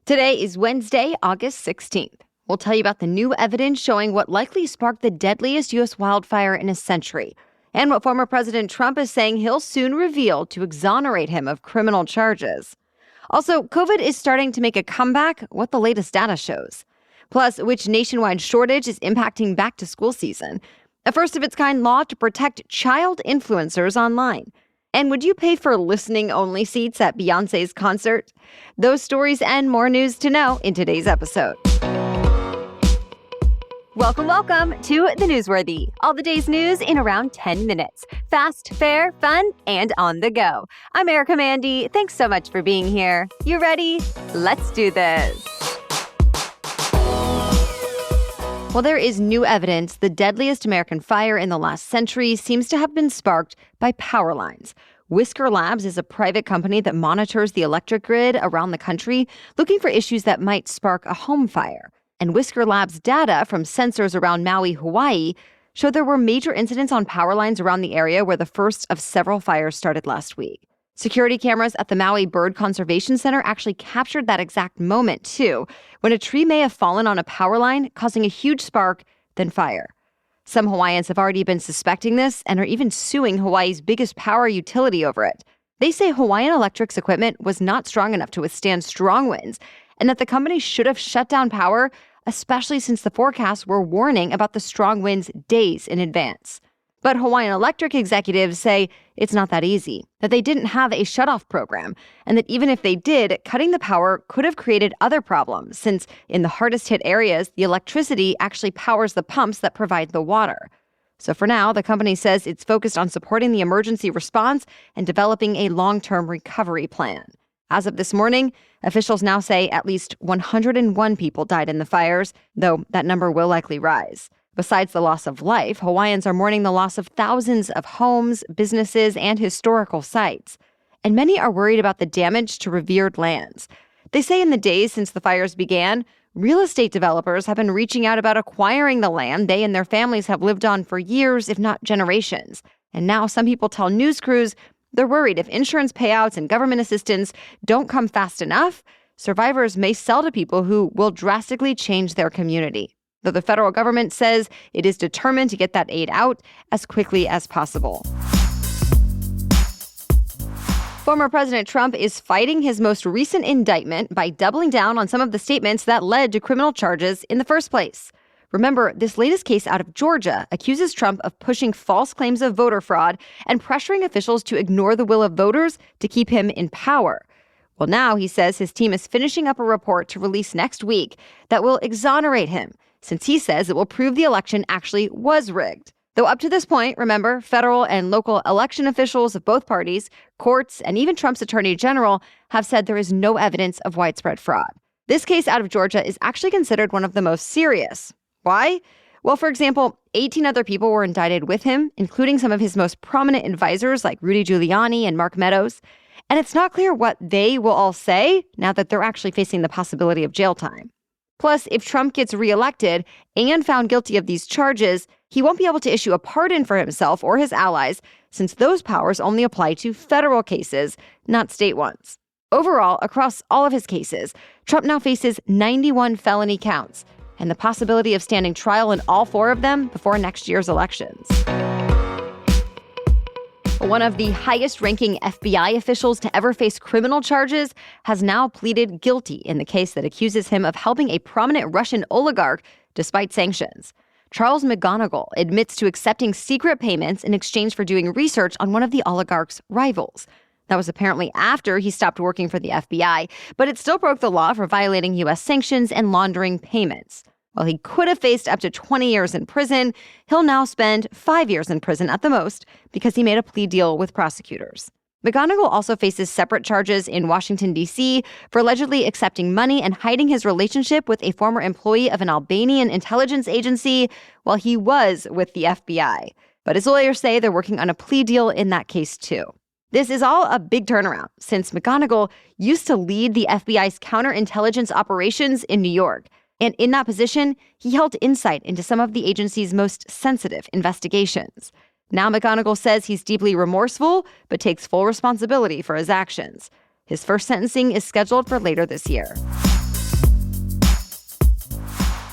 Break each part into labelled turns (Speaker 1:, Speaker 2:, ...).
Speaker 1: Today is Wednesday, August 16th. We'll tell you about the new evidence showing what likely sparked the deadliest U.S. wildfire in a century, and what former President Trump is saying he'll soon reveal to exonerate him of criminal charges. Also, COVID is starting to make a comeback, what the latest data shows. Plus, which nationwide shortage is impacting back-to-school season. A first-of-its-kind law to protect child influencers online. And would you pay for listening-only seats at Beyoncé's concert? Those stories and more news to know in today's episode. Welcome to The Newsworthy. All the day's news in around 10 minutes. Fast, fair, fun, and on the go. I'm Erica Mandy. Thanks so much for being here. You ready? Let's do this. Well, there is new evidence the deadliest American fire in the last century seems to have been sparked by power lines. Whisker Labs is a private company that monitors the electric grid around the country, looking for issues that might spark a home fire. And Whisker Labs' data from sensors around Maui, Hawaii, showed there were major incidents on power lines around the area where the first of several fires started last week. Security cameras at the Maui Bird Conservation Center actually captured that exact moment, too, when a tree may have fallen on a power line, causing a huge spark, then fire. Some Hawaiians have already been suspecting this and are even suing Hawaii's biggest power utility over it. They say Hawaiian Electric's equipment was not strong enough to withstand strong winds, and that the company should have shut down power, especially since the forecasts were warning about the strong winds days in advance. But Hawaiian Electric executives say it's not that easy, that they didn't have a shutoff program, and that even if they did, cutting the power could have created other problems, since in the hardest hit areas, the electricity actually powers the pumps that provide the water. So for now, the company says it's focused on supporting the emergency response and developing a long-term recovery plan. As of this morning, officials now say at least 101 people died in the fires, though that number will likely rise. Besides the loss of life, Hawaiians are mourning the loss of thousands of homes, businesses, and historical sites. And many are worried about the damage to revered lands. They say in the days since the fires began, real estate developers have been reaching out about acquiring the land they and their families have lived on for years, if not generations. And now some people tell news crews they're worried if insurance payouts and government assistance don't come fast enough, survivors may sell to people who will drastically change their community. Though the federal government says it is determined to get that aid out as quickly as possible. Former President Trump is fighting his most recent indictment by doubling down on some of the statements that led to criminal charges in the first place. Remember, this latest case out of Georgia accuses Trump of pushing false claims of voter fraud and pressuring officials to ignore the will of voters to keep him in power. Well, now he says his team is finishing up a report to release next week that will exonerate him, since he says it will prove the election actually was rigged. Though up to this point, remember, federal and local election officials of both parties, courts, and even Trump's attorney general have said there is no evidence of widespread fraud. This case out of Georgia is actually considered one of the most serious. Why? Well, for example, 18 other people were indicted with him, including some of his most prominent advisors like Rudy Giuliani and Mark Meadows. And it's not clear what they will all say now that they're actually facing the possibility of jail time. Plus, if Trump gets reelected and found guilty of these charges, he won't be able to issue a pardon for himself or his allies, since those powers only apply to federal cases, not state ones. Overall, across all of his cases, Trump now faces 91 felony counts, and the possibility of standing trial in all 4 of them before next year's elections. One of the highest-ranking FBI officials to ever face criminal charges has now pleaded guilty in the case that accuses him of helping a prominent Russian oligarch despite sanctions. Charles McGonigal admits to accepting secret payments in exchange for doing research on one of the oligarch's rivals. That was apparently after he stopped working for the FBI, but it still broke the law for violating U.S. sanctions and laundering payments. While he could have faced up to 20 years in prison, he'll now spend 5 years in prison at the most because he made a plea deal with prosecutors. McGonigal also faces separate charges in Washington, D.C. for allegedly accepting money and hiding his relationship with a former employee of an Albanian intelligence agency while he was with the FBI. But his lawyers say they're working on a plea deal in that case, too. This is all a big turnaround, since McGonigal used to lead the FBI's counterintelligence operations in New York. And in that position, he held insight into some of the agency's most sensitive investigations. Now McGonigal says he's deeply remorseful, but takes full responsibility for his actions. His first sentencing is scheduled for later this year.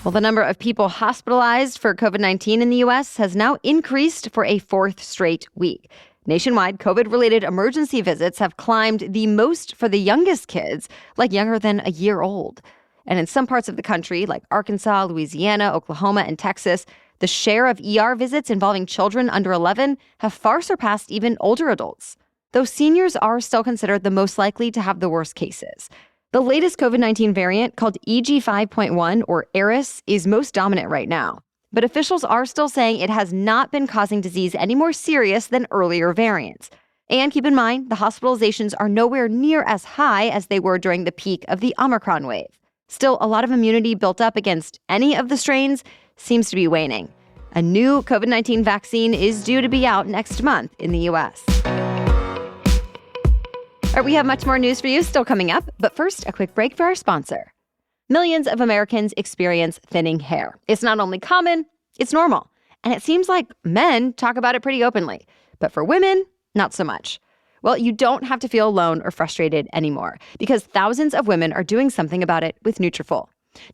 Speaker 1: Well, the number of people hospitalized for COVID-19 in the U.S. has now increased for a fourth straight week. Nationwide, COVID-related emergency visits have climbed the most for the youngest kids, like younger than a year old. And in some parts of the country, like Arkansas, Louisiana, Oklahoma, and Texas, the share of ER visits involving children under 11 have far surpassed even older adults, though seniors are still considered the most likely to have the worst cases. The latest COVID-19 variant, called EG5.1 or Eris, is most dominant right now. But officials are still saying it has not been causing disease any more serious than earlier variants. And keep in mind, the hospitalizations are nowhere near as high as they were during the peak of the Omicron wave. Still, a lot of immunity built up against any of the strains seems to be waning. A new COVID-19 vaccine is due to be out next month in the U.S. All right, we have much more news for you still coming up, but first, a quick break for our sponsor. Millions of Americans experience thinning hair. It's not only common, it's normal. And it seems like men talk about it pretty openly. But for women, not so much. Well, you don't have to feel alone or frustrated anymore because thousands of women are doing something about it with Nutrafol.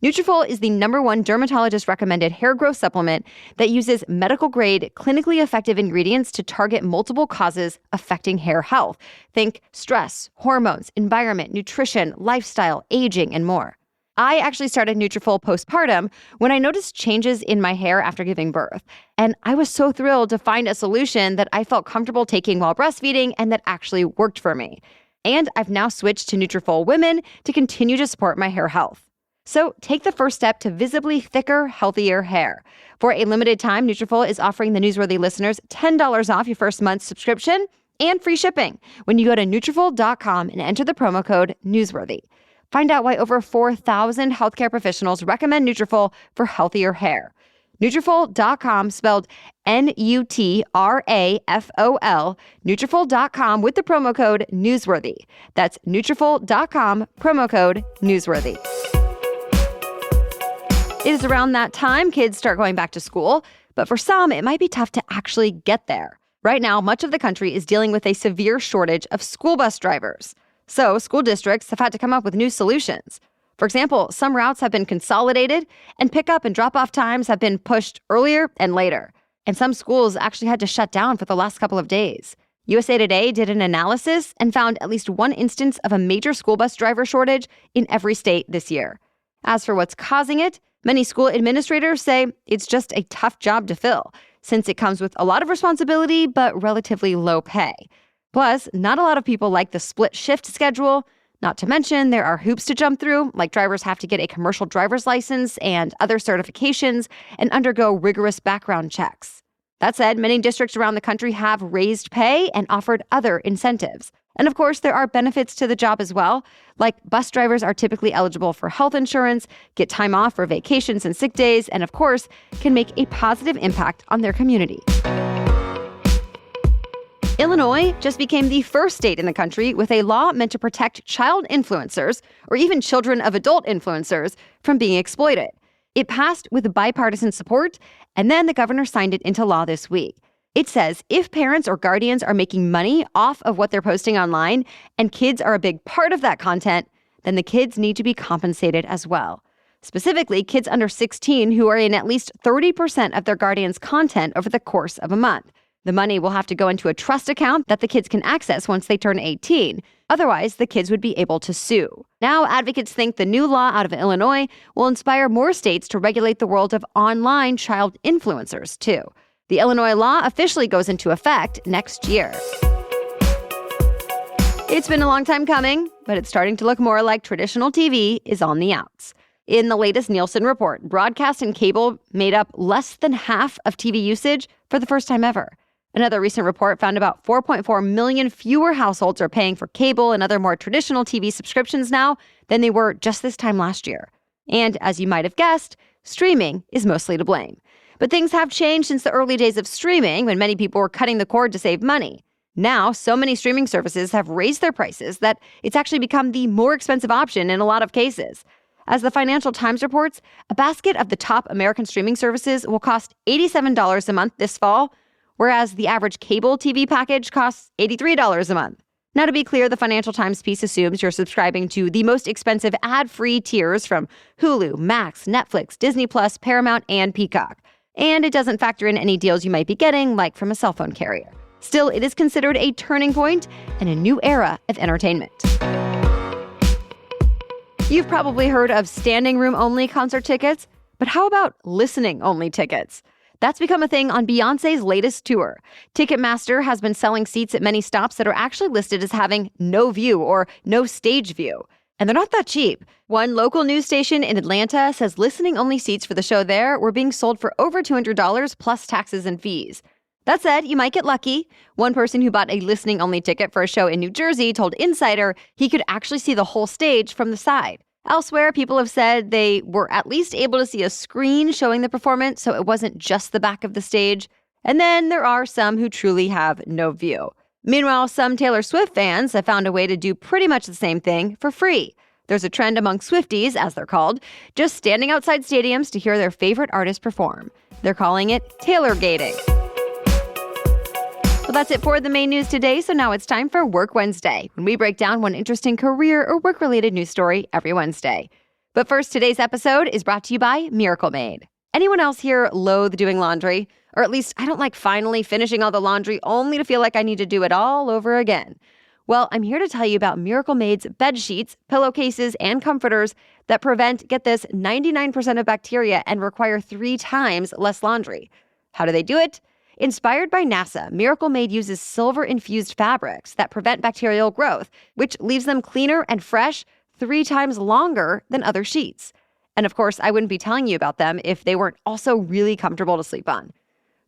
Speaker 1: Nutrafol is the #1 dermatologist-recommended hair growth supplement that uses medical-grade, clinically effective ingredients to target multiple causes affecting hair health. Think stress, hormones, environment, nutrition, lifestyle, aging, and more. I actually started Nutrafol postpartum when I noticed changes in my hair after giving birth. And I was so thrilled to find a solution that I felt comfortable taking while breastfeeding and that actually worked for me. And I've now switched to Nutrafol Women to continue to support my hair health. So take the first step to visibly thicker, healthier hair. For a limited time, Nutrafol is offering the Newsworthy listeners $10 off your first month's subscription and free shipping when you go to Nutrafol.com and enter the promo code Newsworthy. Find out why over 4,000 healthcare professionals recommend Nutrafol for healthier hair. Nutrafol.com, spelled Nutrafol, Nutrafol.com with the promo code Newsworthy. That's Nutrafol.com, promo code Newsworthy. It is around that time kids start going back to school, but for some, it might be tough to actually get there. Right now, much of the country is dealing with a severe shortage of school bus drivers. So school districts have had to come up with new solutions. For example, some routes have been consolidated and pickup and drop-off times have been pushed earlier and later. And some schools actually had to shut down for the last couple of days. USA Today did an analysis and found at least one instance of a major school bus driver shortage in every state this year. As for what's causing it, many school administrators say it's just a tough job to fill, since it comes with a lot of responsibility but relatively low pay. Plus, not a lot of people like the split shift schedule. Not to mention, there are hoops to jump through, like drivers have to get a commercial driver's license and other certifications and undergo rigorous background checks. That said, many districts around the country have raised pay and offered other incentives. And of course, there are benefits to the job as well, like bus drivers are typically eligible for health insurance, get time off for vacations and sick days, and of course, can make a positive impact on their community. Illinois just became the first state in the country with a law meant to protect child influencers, or even children of adult influencers, from being exploited. It passed with bipartisan support, and then the governor signed it into law this week. It says if parents or guardians are making money off of what they're posting online, and kids are a big part of that content, then the kids need to be compensated as well. Specifically, kids under 16 who are in at least 30% of their guardian's content over the course of a month. The money will have to go into a trust account that the kids can access once they turn 18. Otherwise, the kids would be able to sue. Now, advocates think the new law out of Illinois will inspire more states to regulate the world of online child influencers, too. The Illinois law officially goes into effect next year. It's been a long time coming, but it's starting to look more like traditional TV is on the outs. In the latest Nielsen report, broadcast and cable made up less than half of TV usage for the first time ever. Another recent report found about 4.4 million fewer households are paying for cable and other more traditional TV subscriptions now than they were just this time last year. And as you might have guessed, streaming is mostly to blame. But things have changed since the early days of streaming when many people were cutting the cord to save money. Now, so many streaming services have raised their prices that it's actually become the more expensive option in a lot of cases. As the Financial Times reports, a basket of the top American streaming services will cost $87 a month this fall, whereas the average cable TV package costs $83 a month. Now, to be clear, the Financial Times piece assumes you're subscribing to the most expensive ad-free tiers from Hulu, Max, Netflix, Disney+, Paramount, and Peacock. And it doesn't factor in any deals you might be getting, like from a cell phone carrier. Still, it is considered a turning point and a new era of entertainment. You've probably heard of standing room only concert tickets, but how about listening only tickets? That's become a thing on Beyoncé's latest tour. Ticketmaster has been selling seats at many stops that are actually listed as having no view or no stage view. And they're not that cheap. One local news station in Atlanta says listening-only seats for the show there were being sold for over $200 plus taxes and fees. That said, you might get lucky. One person who bought a listening-only ticket for a show in New Jersey told Insider he could actually see the whole stage from the side. Elsewhere, people have said they were at least able to see a screen showing the performance, so it wasn't just the back of the stage. And then there are some who truly have no view. Meanwhile, some Taylor Swift fans have found a way to do pretty much the same thing for free. There's a trend among Swifties, as they're called, just standing outside stadiums to hear their favorite artist perform. They're calling it Taylor-gating. Well, that's it for the main news today, so now it's time for Work Wednesday, when we break down one interesting career or work-related news story every Wednesday. But first, today's episode is brought to you by Miracle Made. Anyone else here loathe doing laundry? Or at least I don't like finally finishing all the laundry only to feel like I need to do it all over again. Well, I'm here to tell you about Miracle Made's bed sheets, pillowcases, and comforters that prevent, get this, 99% of bacteria and require 3 times less laundry. How do they do it? Inspired by NASA, Miracle Made uses silver-infused fabrics that prevent bacterial growth, which leaves them cleaner and fresh 3 times longer than other sheets. And of course, I wouldn't be telling you about them if they weren't also really comfortable to sleep on.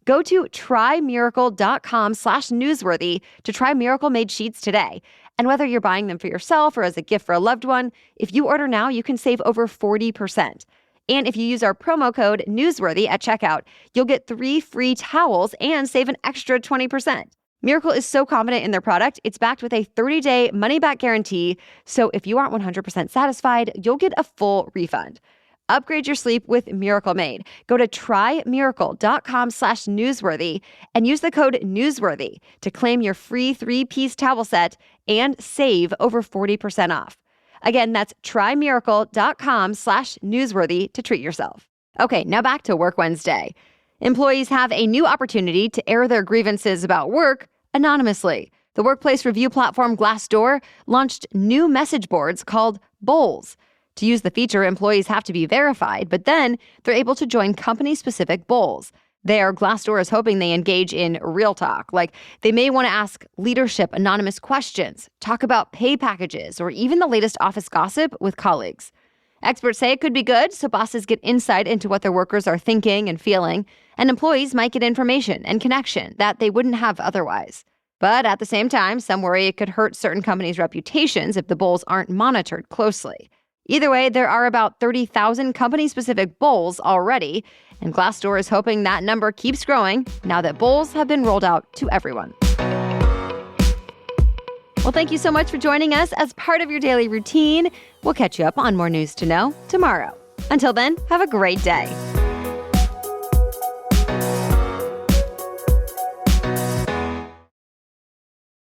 Speaker 1: Go to trymiracle.com/newsworthy to try Miracle Made sheets today. And whether you're buying them for yourself or as a gift for a loved one, if you order now, you can save over 40%. And if you use our promo code newsworthy at checkout, you'll get 3 free towels and save an extra 20%. Miracle is so confident in their product, it's backed with a 30-day money-back guarantee. So if you aren't 100% satisfied, you'll get a full refund. Upgrade your sleep with Miracle Made. Go to trymiracle.com/newsworthy and use the code newsworthy to claim your free 3-piece towel set and save over 40% off. Again, that's trymiracle.com/newsworthy to treat yourself. Okay, now back to Work Wednesday. Employees have a new opportunity to air their grievances about work anonymously. The workplace review platform Glassdoor launched new message boards called Bowls. To use the feature, employees have to be verified, but then they're able to join company-specific bowls. There, Glassdoor is hoping they engage in real talk, like they may want to ask leadership anonymous questions, talk about pay packages, or even the latest office gossip with colleagues. Experts say it could be good, so bosses get insight into what their workers are thinking and feeling, and employees might get information and connection that they wouldn't have otherwise. But at the same time, some worry it could hurt certain companies' reputations if the bowls aren't monitored closely. Either way, there are about 30,000 company-specific bowls already, and Glassdoor is hoping that number keeps growing now that bowls have been rolled out to everyone. Well, thank you so much for joining us as part of your daily routine. We'll catch you up on more news to know tomorrow. Until then, have a great day.